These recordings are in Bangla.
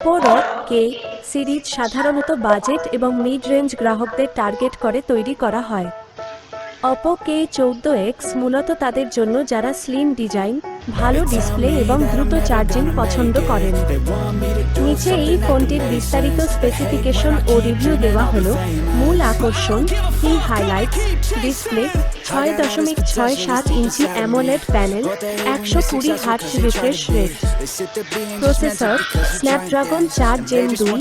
Oppo Reno সিরিজ সাধারণত বাজেট এবং মিড রেঞ্জ গ্রাহকদের টার্গেট করে তৈরি করা হয়। Oppo K14X মূলত তাদের জন্য যারা স্লিম ডিজাইন, ভালো ডিসপ্লে এবং দ্রুত চার্জিং পছন্দ করেন। নিচে এই ফোনটির বিস্তারিত স্পেসিফিকেশন ও রিভিউ দেওয়া হলো। মূল আকর্ষণ, কি হাইলাইটস: ডিসপ্লে 6.67 ইঞ্চি AMOLED panel, 120 hertz refresh rate. Processor Snapdragon 4 Gen 2,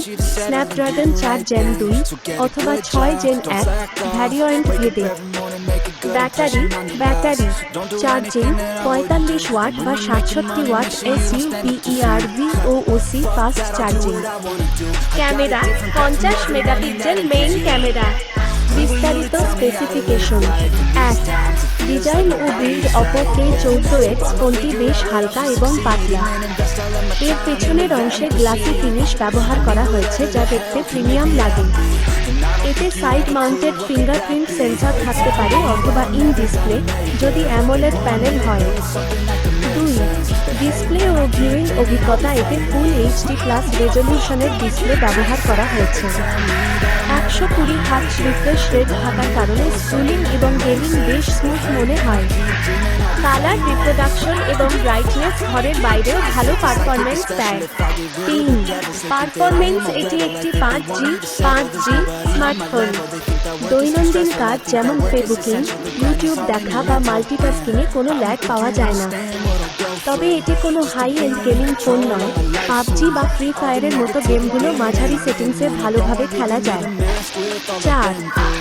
Snapdragon 4 Gen 2 অথবা 6 জেন 1 ভ্যারিয়েন্ট ভেদে। ব্যাটারি চার্জিং 45 ওয়াট বা 67 watt SUPERVOOC fast charging. Camera 50 megapixel main camera. বিস্তারিত স্পেসিফিকেশন: 1. ডিজাইন ও বিল্ড Oppo K14X ফোনটি বেশ হালকা এবং পাতলা। এর পেছনের অংশে গ্লাসি ফিনিশ ব্যবহার করা হয়েছে যা দেখতে প্রিমিয়াম লাগে। এতে সাইড মাউন্টেড ফিঙ্গারপ্রিন্ট সেন্সর থাকতে পারে অথবা ইন ডিসপ্লে যদি অ্যামোলেড প্যানেল হয়। 2. ডিসপ্লে ও ভিউইং অভিজ্ঞতা: এতে ফুল HD প্লাস রেজলিউশনের ডিসপ্লে ব্যবহার করা হয়েছে। 120 হার্টজ রিফ্রেশ রেট থাকার কারণে স্ক্রোলিং এবং গেমিং বেশ স্মুথ মনে হয়। কালার রিপ্রোডাকশন এবং ব্রাইটনেস ঘরের বাইরেও ভালো পারফরমেন্স দেয়। 3. পারফরমেন্স: এটি একটি 5G স্মার্টফোন। দৈনন্দিন কাজ যেমন ফেসবুকিং, ইউটিউব দেখা বা মাল্টিটাস্কিংয়ে কোনো ল্যাগ পাওয়া যায় না। তবে এটি কোনো হাই এন্ড গেমিং ফোন নয়। PUBG বা ফ্রি ফায়ারের মতো গেমগুলো মাঝারি সেটিংসে ভালোভাবে খেলা যায়। 4.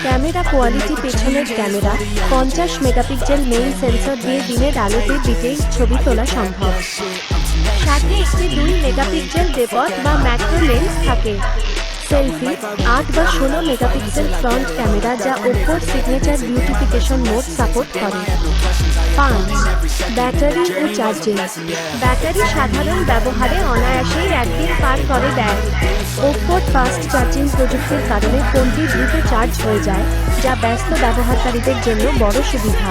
ক্যামেরা কোয়ালিটি: পেছনের ক্যামেরা 50 মেগাপিক্সেল মেইন সেন্সর দিয়ে দিনের আলোতে ডিটেইলড ছবি তোলা সম্ভব। সাথে একটি 2 মেগাপিক্সেল ডেপথ বা ম্যাক্রো লেন্স থাকে। সেলফি 8 বা 16 মেগাপিক্সেল ফ্রন্ট ক্যামেরা যা Oppoর সিগনেচার বিউটিফিকেশন মোড সাপোর্ট করে। 5. ব্যাটারি ও চার্জিং: ব্যাটারি সাধারণ ব্যবহারে অনায়াসেই একদিন পার করে দেয়। Oppoর ফাস্ট চার্জিং প্রযুক্তির কারণে ফোনটি দ্রুত চার্জ হয়ে যায়, যা ব্যস্ত ব্যবহারকারীদের জন্য বড় সুবিধা।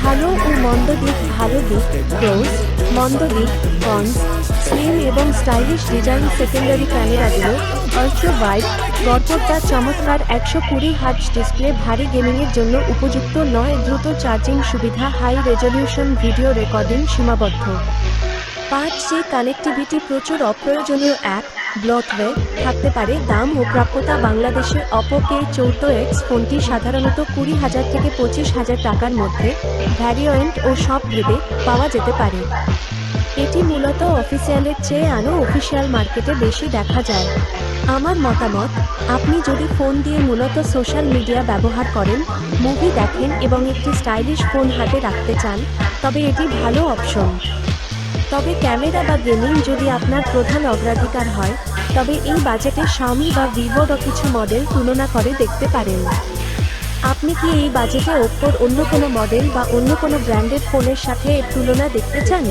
ভালো ও মন্দ দিক: ভালো দিক প্রোস, মন্দ দিক কনস: স্লিম এবং স্টাইলিশ ডিজাইন, সেকেন্ডারি ক্যামেরাগুলো আল্ট্রা ওয়াইড, গড়পড়তা চমৎকার 120 হার্টজ ডিসপ্লে ভারী গেমিংয়ের জন্য উপযুক্ত নয়। দ্রুত চার্জিং সুবিধা, হাই রেজলিউশন ভিডিও রেকর্ডিং সীমাবদ্ধ। 5G কানেক্টিভিটি: প্রচুর অপ্রয়োজনীয় অ্যাপ, ব্লটওয়্যার থাকতে পারে। দাম ও প্রাপ্যতা: বাংলাদেশে Oppo K14X ফোনটি সাধারণত 20,000 থেকে 25,000 টাকার মধ্যে ভ্যারিয়েন্ট ও সব ভেদে পাওয়া যেতে পারে। এটি মূলত অফিসিয়ালের চেয়ে অফিসিয়াল মার্কেটে বেশি দেখা যায়। আমার মতামত: আপনি যদি ফোন দিয়ে মূলত সোশ্যাল মিডিয়া ব্যবহার করেন, মুভি দেখেন এবং একটি স্টাইলিশ ফোন হাতে রাখতে চান, তবে এটি ভালো অপশন। তবে ক্যামেরা বা গেমিং যদি আপনার প্রধান অগ্রাধিকার হয়, তবে এই বাজেটে Xiaomi বা Vivoর কিছু মডেল তুলনা করে দেখতে পারেন। আপনি কি এই বাজেটে Oppoর অন্য কোনো মডেল বা অন্য কোনো ব্র্যান্ডের ফোনের সাথে এর তুলনা দেখতে চান?